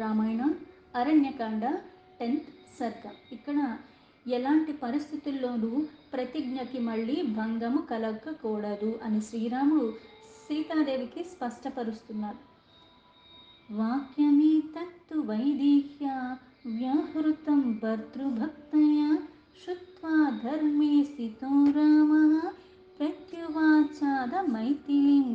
Ramayana Aranya Kanda 10th సర్గ. ఇక్కడ ఎలాంటి పరిస్థితుల్లోనూ ప్రతిజ్ఞకి మళ్ళీ భంగము కలగకూడదు అని శ్రీరాముడు సీతాదేవికి స్పష్టపరుస్తున్నాడు. వాక్యమే తత్తు వైదేహ్య వ్యాహృతం భర్తృభక్తయ శుత్వా ధర్మే స్థితో రామః ప్రత్యువాచాద మైథిలీం.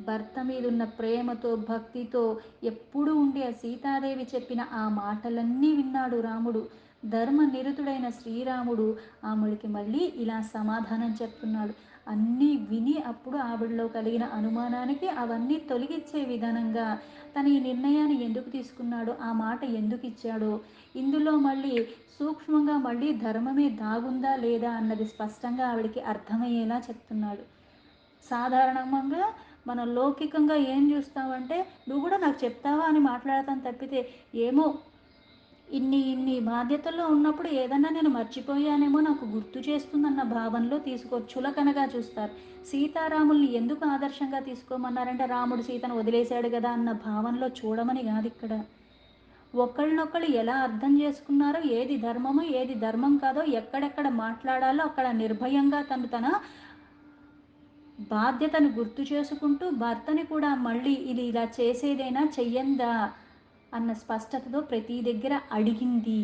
భర్త మీదున్న ప్రేమతో భక్తితో ఎప్పుడు ఉండే సీతాదేవి చెప్పిన ఆ మాటలన్నీ విన్నాడు రాముడు. ధర్మ నిరతుడైన శ్రీరాముడు ఆవిడికి మళ్ళీ ఇలా సమాధానం చెప్తున్నాడు. అన్నీ విని అప్పుడు ఆవిడలో కలిగిన అనుమానానికి అవన్నీ తొలగించే విధానంగా తన ఈ నిర్ణయాన్ని ఎందుకు తీసుకున్నాడో, ఆ మాట ఎందుకు ఇచ్చాడో, ఇందులో మళ్ళీ సూక్ష్మంగా మళ్ళీ ధర్మమే దాగుందా లేదా అన్నది స్పష్టంగా ఆవిడికి అర్థమయ్యేలా చెప్తున్నాడు. సాధారణంగా మనం లౌకికంగా ఏం చూస్తామంటే, నువ్వు కూడా నాకు చెప్తావా అని మాట్లాడతాను తప్పితే, ఏమో ఇన్ని బాధ్యతల్లో ఉన్నప్పుడు ఏదన్నా నేను మర్చిపోయానేమో నాకు గుర్తు చేస్తుందన్న భావనలో చులకనగా చూస్తారు. సీతారాముల్ని ఎందుకు ఆదర్శంగా తీసుకోమన్నారంటే, రాముడు సీతను వదిలేశాడు కదా అన్న భావనలో చూడమని కాదు. ఇక్కడ ఒకళ్ళనొకళ్ళు ఎలా అర్థం చేసుకున్నారో, ఏది ధర్మమో ఏది ధర్మం కాదో, ఎక్కడెక్కడ మాట్లాడాలో అక్కడ నిర్భయంగా తన బాధ్యతను గుర్తు చేసుకుంటూ భర్తని కూడా మళ్ళీ ఇది ఇలా చేసేదేనా చెయ్యందా అన్న స్పష్టతతో ప్రతి దగ్గర అడిగింది.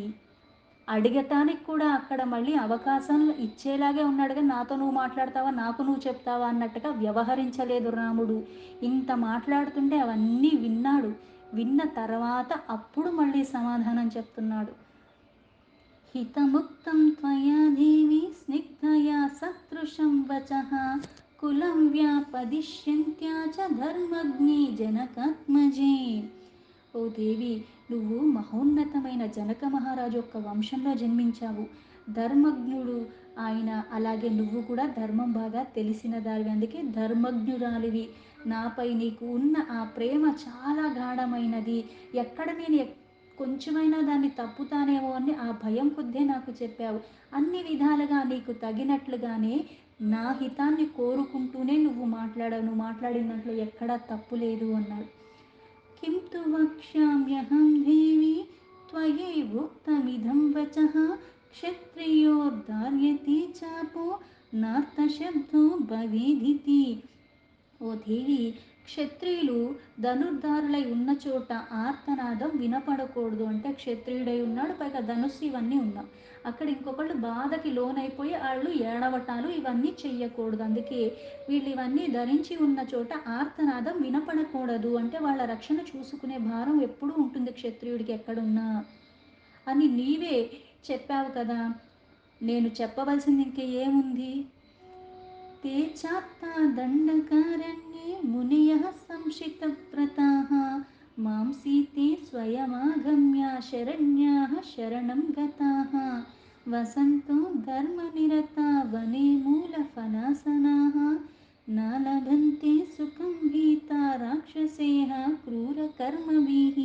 అడిగటానికి కూడా అక్కడ మళ్ళీ అవకాశం ఇచ్చేలాగే ఉన్నాడు. కానీ నాతో నువ్వు మాట్లాడతావా, నాకు నువ్వు చెప్తావా అన్నట్టుగా వ్యవహరించలేదు రాముడు. ఇంత మాట్లాడుతుంటే అవన్నీ విన్నాడు. విన్న తర్వాత అప్పుడు మళ్ళీ సమాధానం చెప్తున్నాడు. హితముక్తం త్వయా దేవి స్నిగ్ధయా సదృశం వచః కులం వ్యాపదిష్యంత్యా చ ధర్మజ్ఞే జనకాత్మజే. ఓ దేవి, నువ్వు మహోన్నతమైన జనక మహారాజు యొక్క వంశంలో జన్మించావు. ధర్మజ్ఞుడు ఆయన, అలాగే నువ్వు కూడా ధర్మం బాగా తెలిసిన దానివి, అందుకే ధర్మజ్ఞురాలివి. నాపై నీకు ఉన్న ఆ ప్రేమ చాలా గాఢమైనది. ఎక్కడ నేను కొంచెమైనా దాన్ని తప్పుతానేమో అని ఆ భయం కొద్దే నాకు చెప్పావు. అన్ని విధాలుగా నీకు తగినట్లుగానే నా హితాన్ని కోరుకుంటూనే నువ్వు మాట్లాడావు. నువ్వు మాట్లాడినట్లు ఎక్కడా తప్పు లేదు అన్నాడు. కిం తు వక్ష్యామ్యహం దేవి త్వయైవోక్తమిదం వచః క్షత్రియోర్ధార్యతే చాపో నార్తశబ్దో భవేదితి. ఓ దేవి, క్షత్రియులు ధనుర్ధారులై ఉన్న చోట ఆర్తనాదం వినపడకూడదు. అంటే క్షత్రియుడై ఉన్నాడు, పైగా ధనుస్సు ఇవన్నీ ఉన్నాం. అక్కడ ఇంకొకళ్ళు బాధకి లోనైపోయి వాళ్ళు ఏడవటాలు ఇవన్నీ చెయ్యకూడదు. అందుకే వీళ్ళు ఇవన్నీ ధరించి ఉన్న చోట ఆర్తనాదం వినపడకూడదు. అంటే వాళ్ళ రక్షణ చూసుకునే భారం ఎప్పుడూ ఉంటుంది క్షత్రియుడికి ఎక్కడున్నా అని నీవే చెప్పావు కదా. నేను చెప్పవలసింది ఇంకే ఏముంది? ते चाप्ता दण्डकारण्ये मुनयः संशितव्रताः मां सीते स्वयमागम्य शरण्याः शरणं गताः वसन्तो धर्मनिरता वने मूलफलासनाः न लभन्ते सुखं भीता राक्षसेः क्रूरकर्मभिः.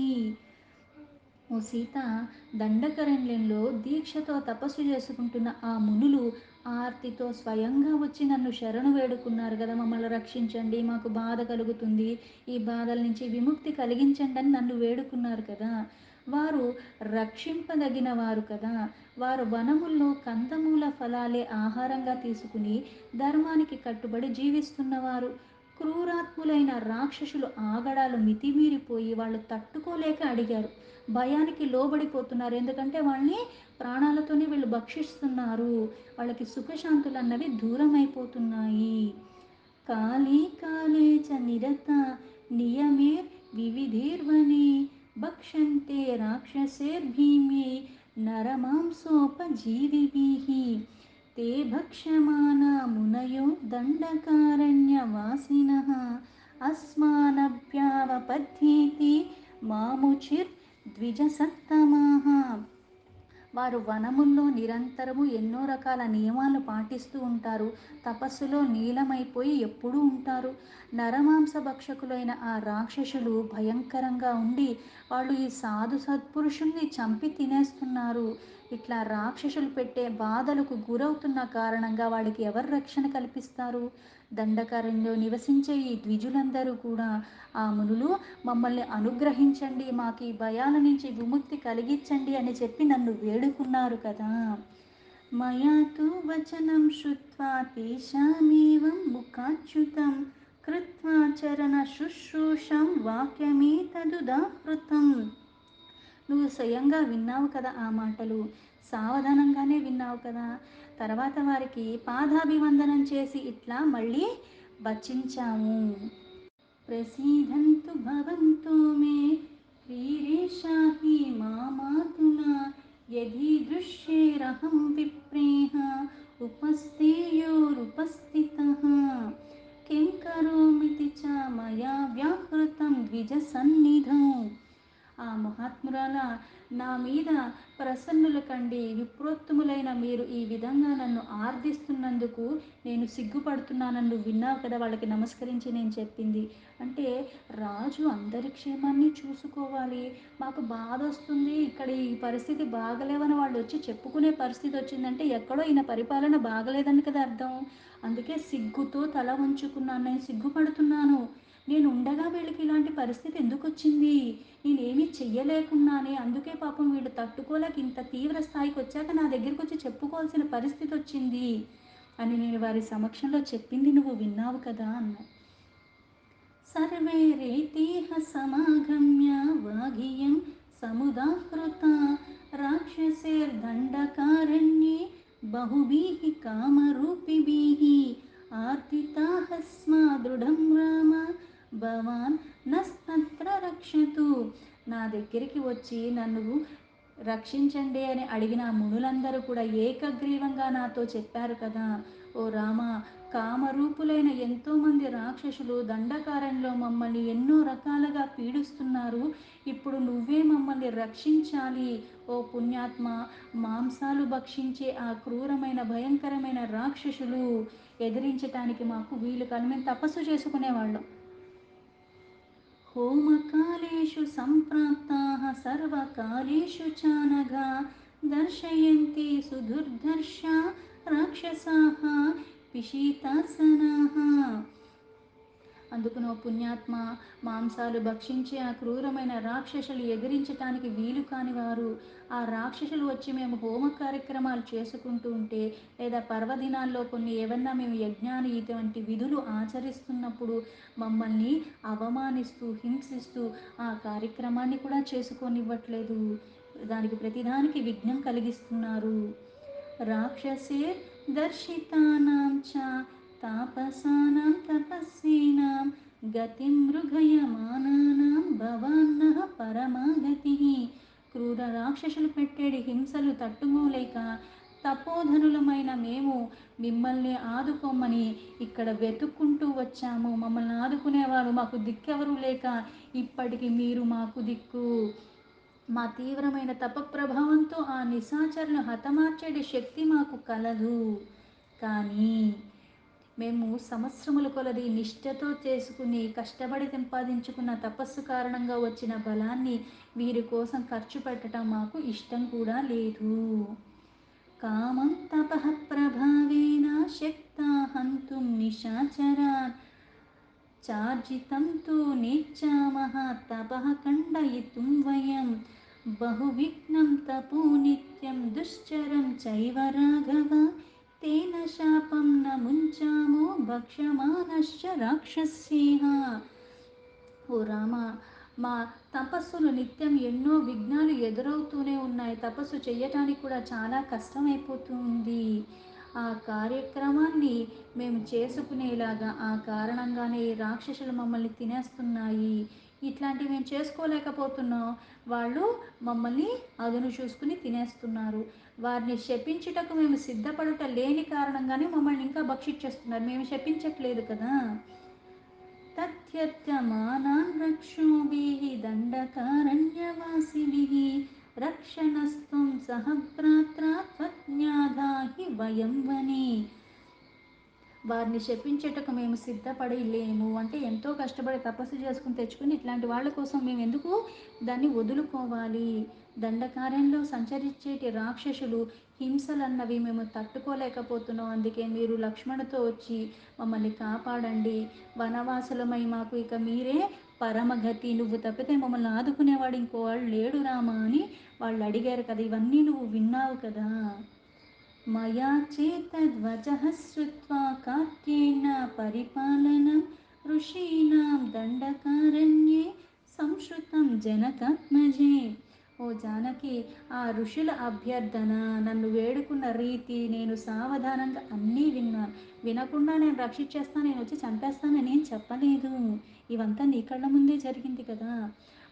ఓ సీత, దండకరణ్యంలో దీక్షతో తపస్సు చేసుకుంటున్న ఆ మునులు ఆర్తితో స్వయంగా వచ్చి నన్ను శరణు వేడుకున్నారు కదా. మమ్మల్ని రక్షించండి, మాకు బాధ కలుగుతుంది, ఈ బాధల నుంచి విముక్తి కలిగించండి అని నన్ను వేడుకున్నారు కదా. వారు రక్షింపదగిన వారు కదా. వారు వనముల్లో కందమూల ఫలాలే ఆహారంగా తీసుకుని ధర్మానికి కట్టుబడి జీవిస్తున్నవారు. క్రూరాత్ములైన రాక్షసులు ఆగడాలు మితిమీరిపోయి వాళ్ళు తట్టుకోలేక అడిగారు. భయానికి లోబడిపోతున్నారు. ఎందుకంటే వాళ్ళని ప్రాణాలతోనే వీళ్ళు భక్షిస్తున్నారు. వాళ్ళకి సుఖశాంతులు అన్నవి దూరం అయిపోతున్నాయి. కాళీ కాళే చ నిరత నియమేర్ వివిధీర్వనే భక్షంతే రాక్షసేర్భీమ్యై నరమాంసోపజీవిభిః. ते भक्ष्यमाना मुनयो दण्डकारण्यवासिनः अस्मानभ्यावपद्येते మాముచిర్ద్విజసత్తమాః. వారు వనముల్లో నిరంతరము ఎన్నో రకాల నియమాలు పాటిస్తూ ఉంటారు. తపస్సులో నీలమైపోయి ఎప్పుడూ ఉంటారు. నరమాంస భక్షకులైన ఆ రాక్షసులు భయంకరంగా ఉండి వాళ్ళు ఈ సాధు సత్పురుషుల్ని చంపి తినేస్తున్నారు. ఇట్లా రాక్షసులు పెట్టే బాధలకు గురవుతున్న కారణంగా వాడికి ఎవరు రక్షణ కల్పిస్తారు? దండకారణ్యంలో నివసించే ఈ ద్విజులందరూ కూడా ఆ మునులు మమ్మల్ని అనుగ్రహించండి, మాకు ఈ భయాల నుంచి విముక్తి కలిగించండి అని చెప్పి నన్ను వేడుకున్నారు కదా. మయా తు వచనం శ్రుత్వా తేషామేవం ముఖాచ్యుతం కృత్వా చరణ శుశ్రూషం వాక్యమేతదుదాహృతం. నువ్వు స్వయంగా విన్నావు కదా ఆ మాటలు, సావధానంగానే విన్నావు కదా. తర్వాత వారికి పాదాభివందనం చేసి ఇట్లా మళ్ళీ వచించాము. ప్రసీదంతు భవంతో మే ప్రీరేషాహి మామాతునా యదీదృశ్యేరహం విప్రేహ ఉపస్థేయోరుపస్థితః కిం కరోమితి చ మయా వ్యాహృతం ద్విజ సన్నిధౌ. ఆ మహాత్మురాల, నా మీద ప్రసన్నుల కండి, విప్రోత్తములైన మీరు ఈ విధంగా నన్ను ఆర్దిస్తున్నందుకు నేను సిగ్గుపడుతున్నానన్ను విన్నావు కదా. వాళ్ళకి నమస్కరించి నేను చెప్పింది అంటే, రాజు అందరి క్షేమాన్ని చూసుకోవాలి, మాకు బాధ వస్తుంది, ఇక్కడ ఈ పరిస్థితి బాగలేవని వాళ్ళు వచ్చి చెప్పుకునే పరిస్థితి వచ్చిందంటే ఎక్కడో ఈయన పరిపాలన బాగలేదని కదా అర్థం. అందుకే సిగ్గుతో తల వంచుకున్నాను, నేను సిగ్గుపడుతున్నాను. నేను ఉండగా వీళ్ళకి ఇలాంటి పరిస్థితి ఎందుకు వచ్చింది, నేనేమీ చెయ్యలేకున్నానే, అందుకే పాపం వీళ్ళు తట్టుకోలేక ఇంత తీవ్ర స్థాయికి వచ్చాక నా దగ్గరికి వచ్చి చెప్పుకోవాల్సిన పరిస్థితి వచ్చింది అని నేను వారి సమక్షంలో చెప్పింది నువ్వు విన్నావు కదా అన్న. సర్వే రేతేహ సమాగమ్య వాగియం సముదాహృత రాక్షసేర్దండకారణ్యే బహుభిః కామరూపిభిః ఆర్తితాహస్మా దృఢం రామ భవాన్ నస్తత్ర రక్షతు. నా దగ్గరికి వచ్చి నన్ను రక్షించండి అని అడిగిన మునులందరూ కూడా ఏకగ్రీవంగా నాతో చెప్పారు కదా, ఓ రామ, కామరూపులైన ఎంతోమంది రాక్షసులు దండకారణ్యంలో మమ్మల్ని ఎన్నో రకాలుగా పీడిస్తున్నారు, ఇప్పుడు నువ్వే మమ్మల్ని రక్షించాలి ఓ పుణ్యాత్మ. మాంసాలు భక్షించే ఆ క్రూరమైన భయంకరమైన రాక్షసులు ఎదిరించటానికి మాకు వీలు కాదు, మేము తపస్సు చేసుకునేవాళ్ళం. హోమకాలేషు సంప్రాప్తాః సర్వకాలేషు చానఘా దర్శయంతి సుదుర్ధర్షా రాక్షసాః పిశీతాసనాః. అందుకునో పుణ్యాత్మ, మాంసాలు భక్షించే ఆ క్రూరమైన రాక్షసులు ఎదిరించటానికి వీలు కాని వారు, ఆ రాక్షసులు వచ్చి మేము హోమ కార్యక్రమాలు చేసుకుంటూ ఉంటే లేదా పర్వదినాల్లో కొన్ని ఏమన్నా మేము యజ్ఞాలు ఇటువంటి విధులు ఆచరిస్తున్నప్పుడు మమ్మల్ని అవమానిస్తూ హింసిస్తూ ఆ కార్యక్రమాన్ని కూడా చేసుకోనివ్వట్లేదు, దానికి ప్రతిదానికి విఘ్నం కలిగిస్తున్నారు. రాక్షసే దర్శితానాం చ తాపసానాం తపస్వీనాం గతిం మృగయమానానాం భవాన్నః పరమాగతిః. క్రూర రాక్షసులు పెట్టేడి హింసలు తట్టుకోలేక తపోధనులమైన మేము మిమ్మల్ని ఆదుకోమని ఇక్కడ వెతుక్కుంటూ వచ్చాము, మమ్మల్ని ఆదుకునేవారు మాకు దిక్కెవరు లేక ఇప్పటికి మీరు మాకు దిక్కు. మా తీవ్రమైన తపప్రభావంతో ఆ నిశాచరులను హతమార్చేటి శక్తి మాకు కలదు, కానీ మేము సంవత్సరముల కొలది నిష్ఠతో చేసుకుని కష్టపడి సంపాదించుకున్న తపస్సు కారణంగా వచ్చిన బలాన్ని వీరి కోసం ఖర్చు పెట్టడం మాకు ఇష్టం కూడా లేదు. కామం తపః ప్రభావేన శక్తా హంతుం నిశాచరాన్ చార్జితం తు నేచ్చామః తపః ఖండయితుం వయం బహువిఘ్నం తపో నిత్యం దుశ్చరం చైవ రాఘవ తేన శాపం న ముంచామో భక్ష్యమానశ్చ రాక్షస్యేహ. ఓ రామ, మా తపస్సులు నిత్యం ఎన్నో విఘ్నాలు ఎదురవుతూనే ఉన్నాయి, తపస్సు చేయటానికి కూడా చాలా కష్టమైపోతుంది. ఆ కార్యక్రమాన్ని మేము చేసుకునేలాగా ఆ కారణంగానే ఈ రాక్షసులు మమ్మల్ని తినేస్తున్నాయి, ఇట్లాంటివి మేము చేసుకోలేకపోతున్నాం, వాళ్ళు మమ్మల్ని అదును చూసుకుని తినేస్తున్నారు. వారిని శపించుటకు మేము సిద్ధపడుట లేని కారణంగానే మమ్మల్ని ఇంకా భక్షించేస్తున్నారు, మేము శపించట్లేదు కదా. తథ్యర్థమానాన్ రక్షోభిః దండకారణ్యవాసిభిః రక్షణస్త్వం సహ భ్రాత్రా త్వజ్ఞాతా హి వయం వనే. వారిని శపించుటకు మేము సిద్ధపడి లేము. అంటే ఎంతో కష్టపడి తపస్సు చేసుకొని తెచ్చుకొని ఇట్లాంటి వాళ్ళ కోసం మేము ఎందుకు దాన్ని వదులుకోవాలి? దండకారణ్యంలో సంచరించేటి రాక్షసులు హింసలన్నవి మేము తట్టుకోలేకపోతున్నాం. అందుకే మీరు లక్ష్మణుతో వచ్చి మమ్మల్ని కాపాడండి. వనవాసులమై మాకు ఇక మీరే పరమగతి. నువ్వు తప్పితే మమ్మల్ని ఆదుకునేవాడు ఇంకోవాడు లేడు రామా అని వాళ్ళు అడిగారు కదా. ఇవన్నీ నువ్వు విన్నావు కదా. మయా చేతద్వచః శ్రుత్వా కార్త్యేన పరిపాలనం ఋషీణాం దండకారణ్యే సంశ్రుతం జనకాత్మజే. ఓ జానకి, ఆ ఋషుల అభ్యర్థన, నన్ను వేడుకున్న రీతి నేను సావధానంగా అన్నీ విన్నాను. వినకుండా నేను రక్షించేస్తాను, నేను వచ్చి చంపేస్తానని ఏం చెప్పలేదు. ఇవంతా నీ కళ్ళ ముందే జరిగింది కదా.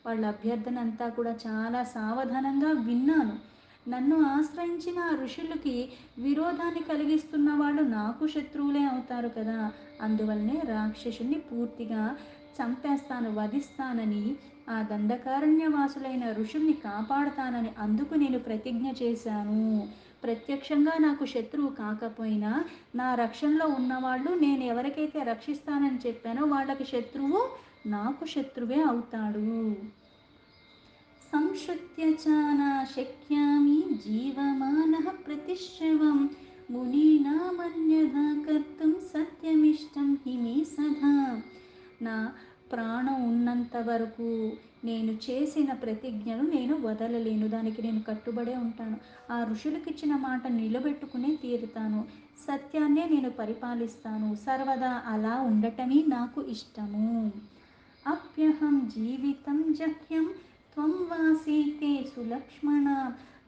వాళ్ళ అభ్యర్థన అంతా కూడా చాలా సావధానంగా విన్నాను. నన్ను ఆశ్రయించిన ఆ ఋషులకి విరోధాన్ని కలిగిస్తున్న వాళ్ళు నాకు శత్రువులే అవుతారు కదా. అందువల్లనే రాక్షసుని పూర్తిగా చంపేస్తాను, వధిస్తానని, ఆ దండకారణ్యవాసులైన ఋషుల్ని కాపాడుతానని అందుకు నేను ప్రతిజ్ఞ చేశాను. ప్రత్యక్షంగా నాకు శత్రువు కాకపోయినా నా రక్షణలో ఉన్నవాళ్ళు, నేను ఎవరికైతే రక్షిస్తానని చెప్పానో వాళ్ళకి శత్రువు నాకు శత్రువే అవుతాడు. సంశ్రుత్య చ నా శక్యామి జీవమానః ప్రతిశ్రవం మునీనామన్యథా కర్తుం సత్యమిష్టం హి మే సదా. నా ప్రాణం ఉన్నంత వరకు నేను చేసిన ప్రతిజ్ఞను నేను వదలలేను. దానికి నేను కట్టుబడే ఉంటాను. ఆ ఋషులకు ఇచ్చిన మాట నిలబెట్టుకునే తీరుతాను. సత్యాన్నే నేను పరిపాలిస్తాను. సర్వదా అలా ఉండటమే నాకు ఇష్టము. అప్యహం జీవితం జహ్యం త్వం వాసీతే సులక్ష్మణ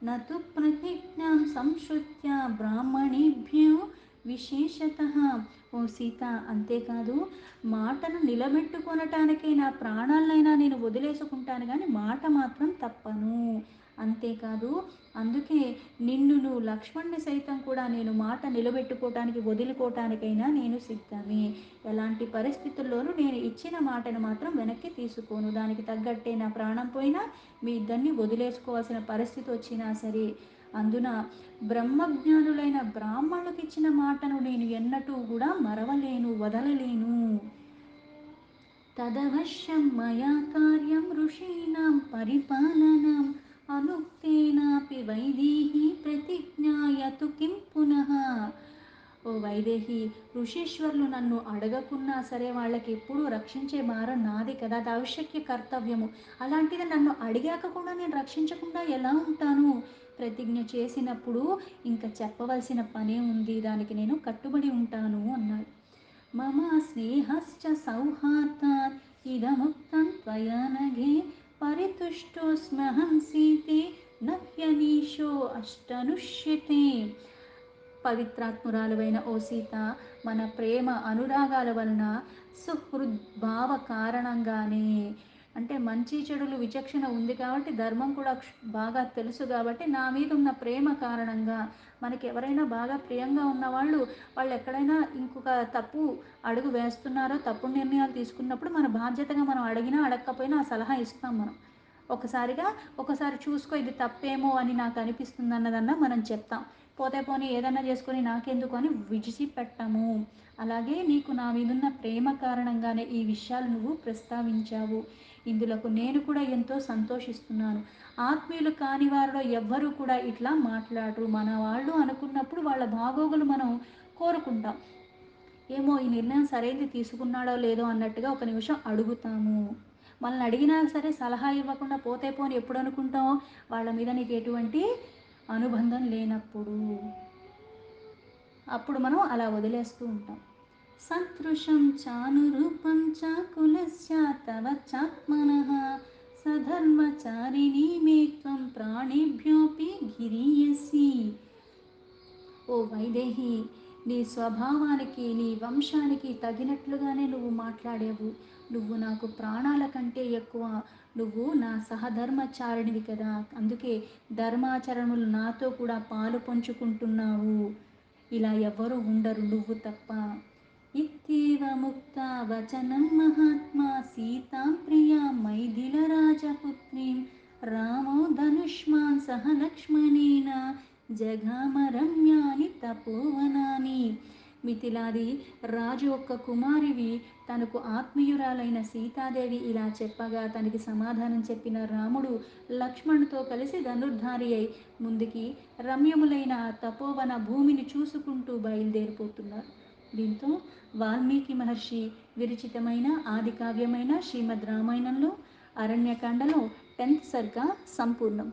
నతు ప్రతిజ్ఞాం సంశ్రుత్య బ్రాహ్మణేభ్యో విశేషతః. ఓ సీత, అంతేకాదు మాటను నిలబెట్టుకొనటానికే నా ప్రాణాలనైనా నేను వదిలేసుకుంటాను, కానీ మాట మాత్రం తప్పను. అంతేకాదు, అందుకే నిన్నును లక్ష్మణ్ణి సైతం కూడా నేను మాట నిలబెట్టుకోవటానికి వదులుకోవటానికైనా నేను సిద్ధమే. ఎలాంటి పరిస్థితుల్లోనూ నేను ఇచ్చిన మాటను మాత్రం వెనక్కి తీసుకోను. దానికి తగ్గట్టే నా ప్రాణం పోయినా మీ ఇద్దరిని వదిలేసుకోవాల్సిన పరిస్థితి వచ్చినా సరే. అందున బ్రహ్మజ్ఞానులైన బ్రాహ్మణులకు ఇచ్చిన మాటను నేను ఎన్నటూ కూడా మరవలేను, వదలలేను. తదవశ్యం మయా కార్యం ఋషీణాం పరిపాలనం అనుక్తేనాపి వైదేహి ప్రతిజ్ఞాయతు కిం పునః. ఓ వైదేహి, ఋషీశ్వరులు నన్ను అడగకున్నా సరే వాళ్ళకి ఎప్పుడూ రక్షించే భారం నాది కదా. అది ఆవశ్యక కర్తవ్యము. అలాంటిది నన్ను అడిగాక కూడా నేను రక్షించకుండా ఎలా ఉంటాను? ప్రతిజ్ఞ చేసినప్పుడు ఇంకా చెప్పవలసిన పనే ఉంది. దానికి నేను కట్టుబడి ఉంటాను అన్నాడు. మమ స్నేహశ్చ సౌహార్దాత్ ఇదముక్తం త్వయా నఘే పరితుష్టోస్మ్యహం సీతే నహ్యనీశో అష్టనుష్యతే. పవిత్రాత్మురాలువైన ఓ సీత, మన ప్రేమ అనురాగాల వలన సుహృద్భావ కారణంగానే, అంటే మంచి చెడులు విచక్షణ ఉంది కాబట్టి, ధర్మం కూడా బాగా తెలుసు కాబట్టి, నా మీద ఉన్న ప్రేమ కారణంగా మనకి ఎవరైనా బాగా ప్రియంగా ఉన్నవాళ్ళు వాళ్ళు ఎక్కడైనా ఇంకొక తప్పు అడుగు వేస్తున్నారో, తప్పుడు నిర్ణయాలు తీసుకున్నప్పుడు మన బాధ్యతగా మనం అడిగినా అడగకపోయినా ఆ సలహా ఇస్తాం మనం. ఒకసారి చూసుకో, ఇది తప్పేమో అని నాకు అనిపిస్తుంది అన్నదన్నా మనం చెప్తాం. పోతే పోనీ ఏదన్నా చేసుకొని నాకెందుకు అని విడిచిపెట్టము. అలాగే నీకు నా మీదున్న ప్రేమ కారణంగానే ఈ విషయాలు నువ్వు ప్రస్తావించావు. ఇందులకు నేను కూడా ఎంతో సంతోషిస్తున్నాను. ఆత్మీయులు కాని వారిలో ఎవ్వరూ కూడా ఇట్లా మాట్లాడరు. మన వాళ్ళు అనుకున్నప్పుడు వాళ్ళ బాగోగులు మనం కోరుకుంటాం. ఏమో ఈ నిర్ణయం సరైనది తీసుకున్నాడో లేదో అన్నట్టుగా ఒక నిమిషం అడుగుతాము. మనల్ని అడిగినా సరే సలహా ఇవ్వకుండా పోతే పోని ఎప్పుడు అనుకుంటాం? వాళ్ళ మీద నీకు ఎటువంటి అనుబంధం లేనప్పుడు. అప్పుడు మనం అలా వదిలేస్తూ ఉంటాం. సదృశం చానురూపం చ కులస్య తవ చాత్మనః సధర్మచారిణీ మే త్వం ప్రాణేభ్యోపి గిరీయసి. ఓ వైదేహి, నీ స్వభావానికి, నీ వంశానికి తగినట్లుగానే నువ్వు మాట్లాడావు. నువ్వు నాకు ప్రాణాల కంటే ఎక్కువ. నువ్వు నా సహధర్మచారిణివి కదా. అందుకే ధర్మాచరణలు నాతో కూడా పాలు పంచుకుంటున్నావు. ఇలా ఎవ్వరూ ఉండరు నువ్వు తప్ప. ఇత్యేవ ముక్తా వచనం మహాత్మా సీతాం ప్రియాం మైథిల రాజపుత్రీం రామో ధనుష్మాన్ సహ లక్ష్మణేన జగామ రమ్యాని తపోవనాని. మిథిలాది రాజు ఒక్క కుమారివి తనకు ఆత్మీయురాలైన సీతాదేవి ఇలా చెప్పగా తనకి సమాధానం చెప్పిన రాముడు లక్ష్మణుతో కలిసి ధనుర్ధారి అయి ముందుకి రమ్యములైన తపోవన భూమిని చూసుకుంటూ బయలుదేరిపోతున్నారు. దీంతో వాల్మీకి మహర్షి విరచితమైన ఆది కావ్యమైన శ్రీమద్ రామాయణంలో అరణ్యకాండలో 10th సర్గ సంపూర్ణం.